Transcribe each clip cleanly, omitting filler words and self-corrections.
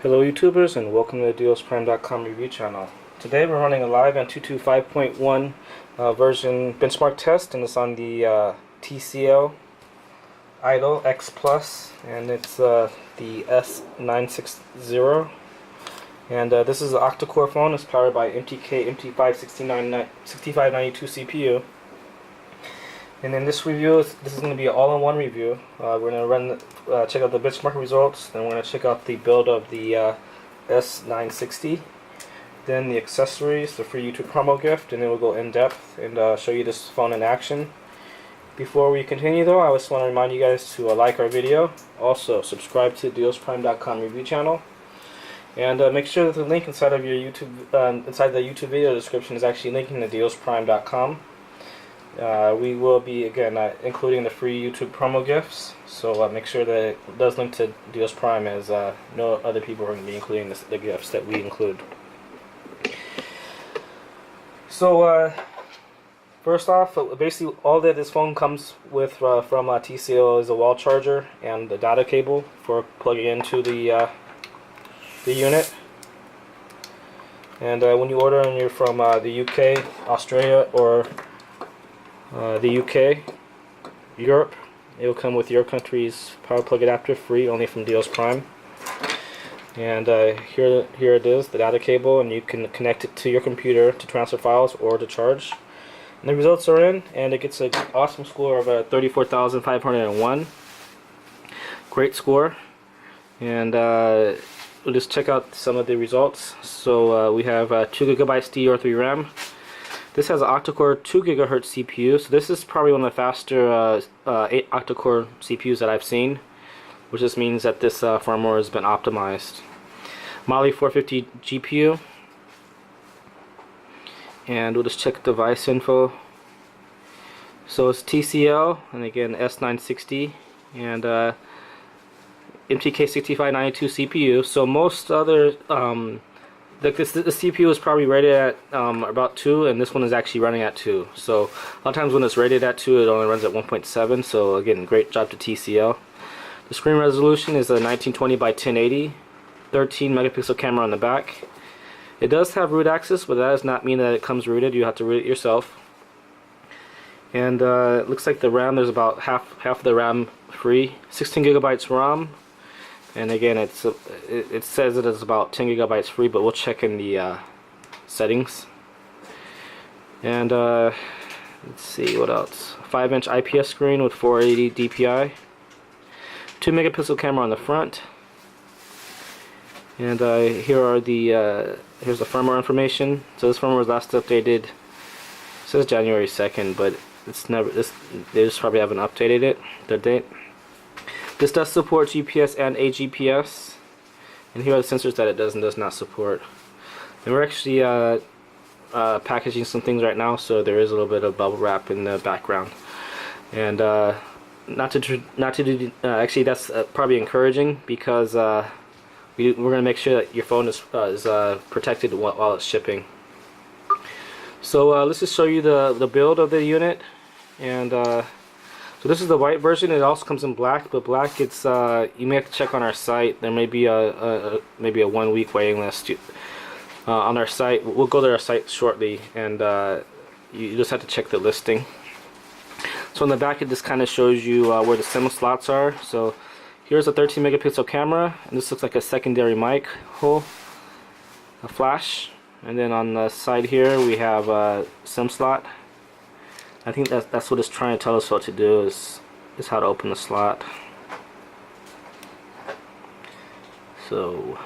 Hello YouTubers, and welcome to the dealsprime.com review channel. Today we're running a live MTK 65.1 version benchmark test, and it's on the TCL Idol X Plus, and it's the S960. And this is an octa-core phone. It's powered by MTK6589 6592 CPU. And in this review, this is going to be an all-in-one review. We're going to check out the benchmark results, then we're going to check out the build of the S960, then the accessories, the free YouTube promo gift, and then we'll go in depth and show you this phone in action. Before we continue though, I just want to remind you guys to like our video. Also, subscribe to the dealsprime.com review channel. And make sure that the link inside of your inside the YouTube video description is actually linking to dealsprime.com. We will be again including the free YouTube promo gifts, so make sure that it does link to Deals Prime, as no other people are going to be including the gifts that we include. So first off, basically all that this phone comes with from TCL is a wall charger and the data cable for plugging into the unit. And when you order and you're from the UK, Australia, or the UK, Europe, it will come with your country's power plug adapter free, only from Deals Prime. And here it is, the data cable, and you can connect it to your computer to transfer files or to charge. And the results are in, and it gets an awesome score of 34,501. Great score. And we'll just check out some of the results. So we have 2 GB DDR3 RAM. This has an octa-core 2 GHz CPU, so this is probably one of the faster 8 octa-core CPUs that I've seen, which just means that this firmware has been optimized. Mali 450 GPU, and we'll just check device info. So it's TCL, and again S960, and MTK6592 CPU. So most other the CPU is probably rated at about 2, and this one is actually running at 2. So a lot of times when it's rated at 2, it only runs at 1.7. So again, great job to TCL. The screen resolution is a 1920 by 1080, 13 megapixel camera on the back. It does have root access, but that does not mean that it comes rooted. You have to root it yourself. And it looks like the RAM, there's about half of the RAM free, 16 gigabytes RAM. And again, it says it is about 10 gigabytes free, but we'll check in the settings. And let's see what else. 5-inch IPS screen with 480 DPI. 2 megapixel camera on the front. And here are the here's the firmware information. So this firmware was last updated. It says January 2nd, but it's never. They just probably haven't updated it. The date. This does support GPS and AGPS, and here are the sensors that it does and does not support. And we're actually packaging some things right now, so there is a little bit of bubble wrap in the background. And actually that's probably encouraging, because we're going to make sure that your phone is protected while it's shipping. So let's just show you the build of the unit. And so this is the white version. It also comes in black, but black, it's you may have to check on our site. There may be maybe a 1-week waiting list on our site. We'll go to our site shortly, and you just have to check the listing. So on the back, it just kind of shows you where the SIM slots are. So here's a 13 megapixel camera, and this looks like a secondary mic hole, a flash, and then on the side here we have a SIM slot. I think that's what it's trying to tell us what to do, is how to open the slot. So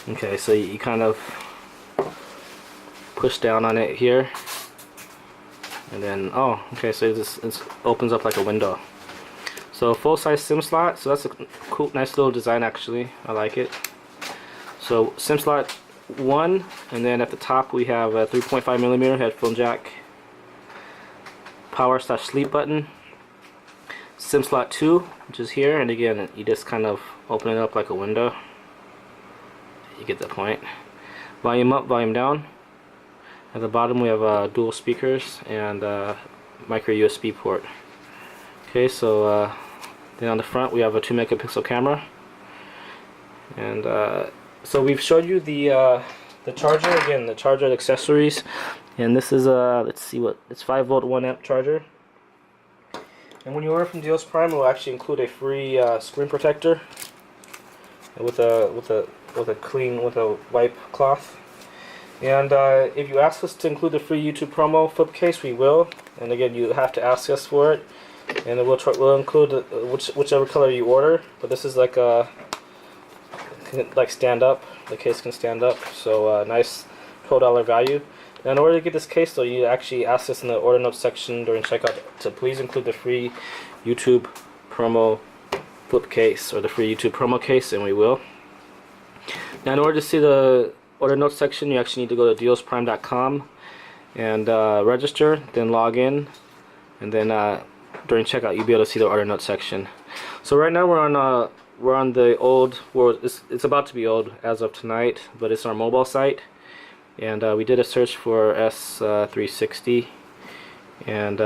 okay, so you kind of push down on it here, and then okay, so it opens up like a window. So full-size SIM slot, so that's a cool, nice little design actually. I like it. So SIM slot 1, and then at the top we have a 3.5mm headphone jack, power/sleep button, SIM slot 2, which is here, and again you just kind of open it up like a window. You get the point. Volume up, volume down. At the bottom we have dual speakers and micro USB port. Okay, so then on the front we have a 2 megapixel camera, and so we've showed you the charger, again the charger accessories, and this is let's see, what it's 5-volt 1 amp charger. And when you order from Deals Prime, it will actually include a free screen protector with a wipe cloth. And if you ask us to include the free YouTube promo flip case, we will. And again, you have to ask us for it, and we'll include whichever color you order. But this is like stand up. The case can stand up, so nice $12 value. Now, in order to get this case, though, you actually ask us in the order notes section during checkout to please include the free YouTube promo flip case, or the free YouTube promo case, and we will. Now, in order to see the order notes section, you actually need to go to dealsprime.com and register, then log in, and then during checkout you'll be able to see the order notes section. So right now we're on the old, well, it's about to be old as of tonight, but it's our mobile site. And we did a search for S360, and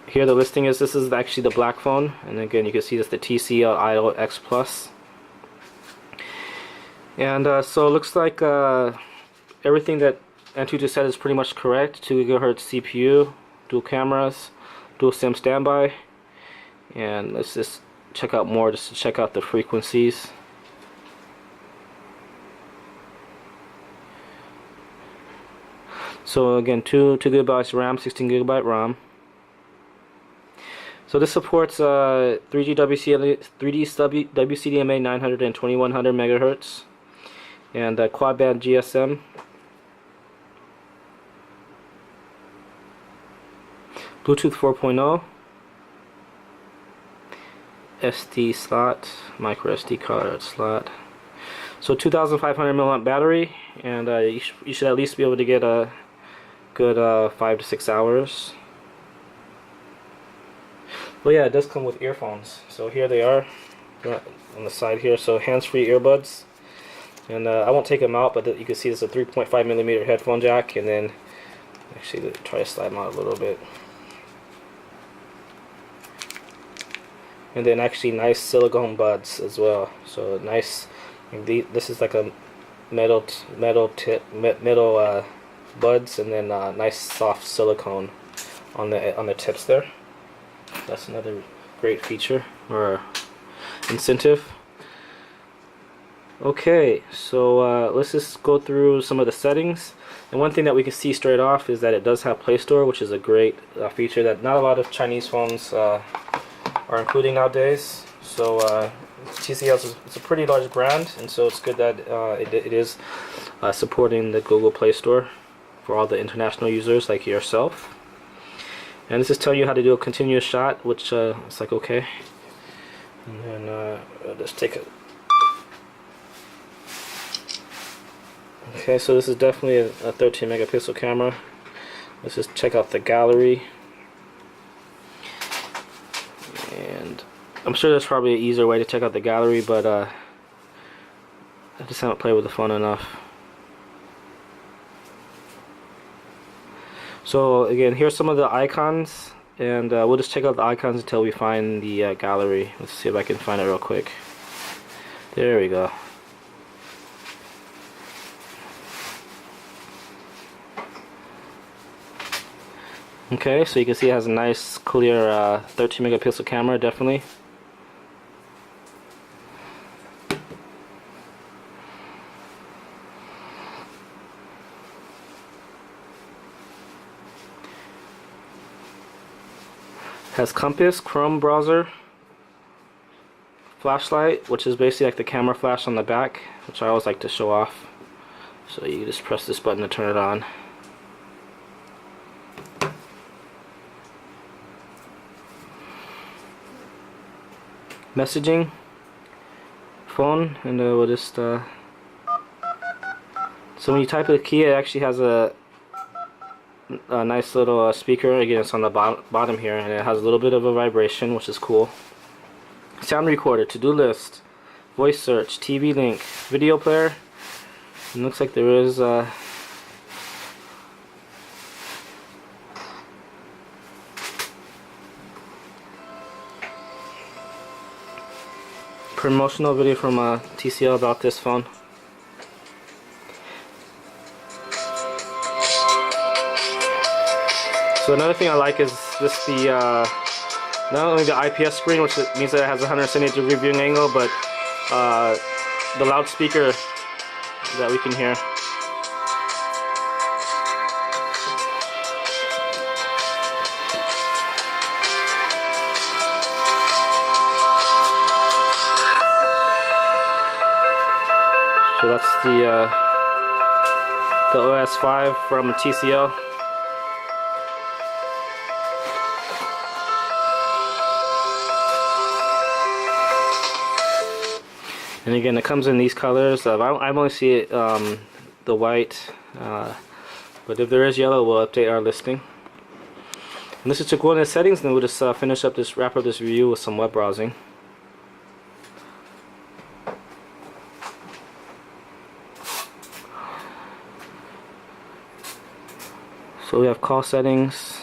here the listing is. This is actually the black phone, and again you can see this, the TCL Idol X Plus. And so it looks like everything that Antutu said is pretty much correct. 2 GHz CPU, dual cameras, dual SIM standby, and let's just check out more, just to check out the frequencies. So again, 2 GB RAM, 16 GB ROM. So this supports 3G WCDMA 900 and 2100 megahertz, and quad band GSM. Bluetooth 4.0, SD slot, micro SD card slot. So 2,500 milliamp battery, and you should at least be able to get a good 5 to 6 hours. Well, yeah, it does come with earphones. So here they are on the side here. So hands-free earbuds, and I won't take them out, but you can see this is a 3.5mm headphone jack, and then actually try to slide them out a little bit. And then actually nice silicone buds as well. So nice. This is like a metal buds, and then nice soft silicone on the tips there. That's another great feature or incentive. Okay, so let's just go through some of the settings. And one thing that we can see straight off is that it does have Play Store, which is a great feature that not a lot of Chinese phones are including nowadays. So TCL is a pretty large brand, and so it's good that it is supporting the Google Play Store for all the international users like yourself. And this is telling you how to do a continuous shot, which it's like okay. And then I'll just take it. Okay, so this is definitely a 13 megapixel camera. Let's just check out the gallery. And I'm sure there's probably an easier way to check out the gallery, but I just haven't played with the phone enough. So again, here's some of the icons, and we'll just check out the icons until we find the gallery. Let's see if I can find it real quick. There we go. Okay, so you can see it has a nice clear 13 megapixel camera, definitely. Has compass, Chrome browser, flashlight, which is basically like the camera flash on the back, which I always like to show off. So you just press this button to turn it on. Messaging, phone, and we'll just so when you type a key, it actually has a nice little speaker. Again, it's on the bottom here, and it has a little bit of a vibration, which is cool. Sound recorder, to-do list, voice search, TV link, video player. It looks like there is promotional video from TCL about this phone. So another thing I like is just the not only the IPS screen, which means that it has a 178-degree viewing angle, but the loudspeaker that we can hear. So that's the OS 5 from TCL. And again, it comes in these colors. I only see it the white, but if there is yellow, we'll update our listing. And this is to go into settings, and then we'll just wrap up this review with some web browsing. So we have call settings,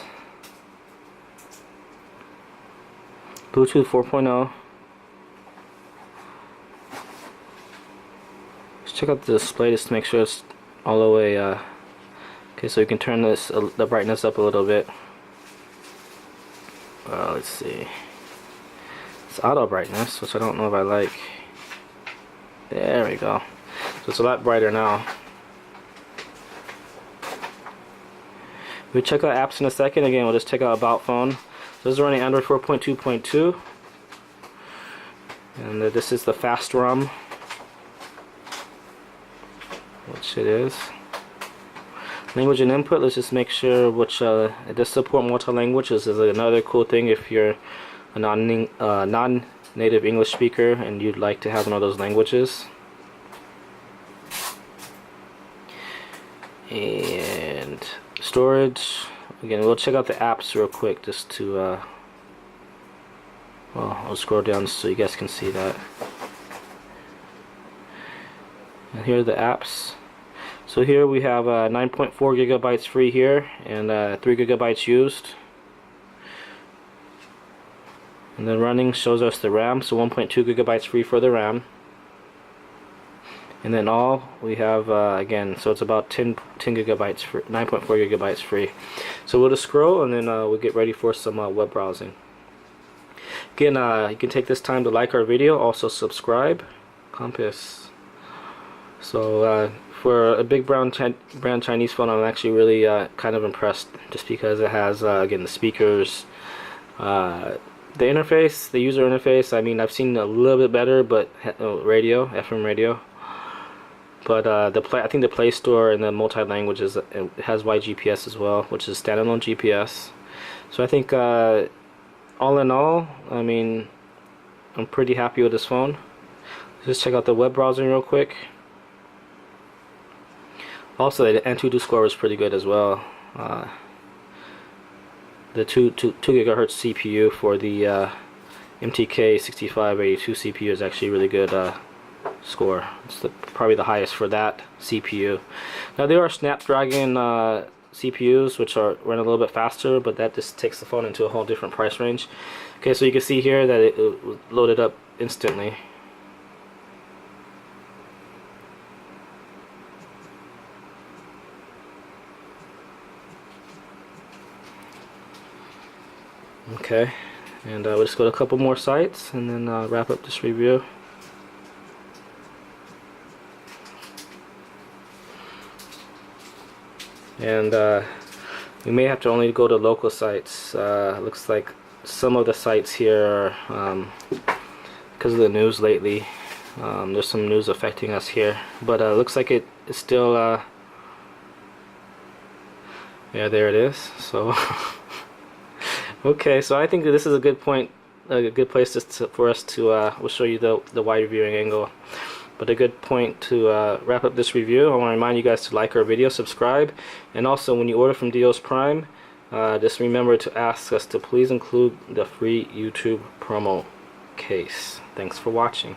Bluetooth 4.0. Check out the display just to make sure it's all the way okay, so you can turn the brightness up a little bit. Let's see, it's auto brightness, which I don't know if I like. There we go, so it's a lot brighter now. We'll check out apps in a second. Again, we'll just check out About Phone. So this is running Android 4.2.2, and this is the fast ROM, which it is. Language and input, let's just make sure which it does support multi-language. This is another cool thing if you're a non-native English speaker and you'd like to have one of those languages. And storage, again, we'll check out the apps real quick just to well, I'll scroll down so you guys can see that. And here are the apps. So here we have 9.4 gigabytes free here, and 3 gigabytes used. And then running shows us the RAM, so 1.2 gigabytes free for the RAM. And then all we have again, so it's about 10 gigabytes for 9.4 gigabytes free. So we'll just scroll, and then we'll get ready for some web browsing. Again, you can take this time to like our video, also subscribe. Compass. So for a big brand Chinese phone, I'm actually really kind of impressed, just because it has again the speakers, the interface, the user interface. I mean, I've seen a little bit better, but radio, FM radio. But I think the Play Store and the multi-languages, it has YGPS as well, which is standalone GPS. So I think all in all, I mean, I'm pretty happy with this phone. Let's check out the web browsing real quick. Also, the Antutu score was pretty good as well. The 2 gigahertz CPU for the MTK6589 CPU is actually really good score. It's probably the highest for that CPU. Now there are Snapdragon CPUs which run a little bit faster, but that just takes the phone into a whole different price range. Okay, so you can see here that it loaded up instantly. Okay, and we'll just go to a couple more sites and then wrap up this review. And we may have to only go to local sites. Looks like some of the sites here are, because of the news lately, there's some news affecting us here. But looks like it is still, yeah, there it is. So, okay, so I think that this is a good point, a good place for us to, we'll show you the wide viewing angle. But a good point to wrap up this review. I want to remind you guys to like our video, subscribe, and also when you order from Dios Prime, just remember to ask us to please include the free YouTube promo case. Thanks for watching.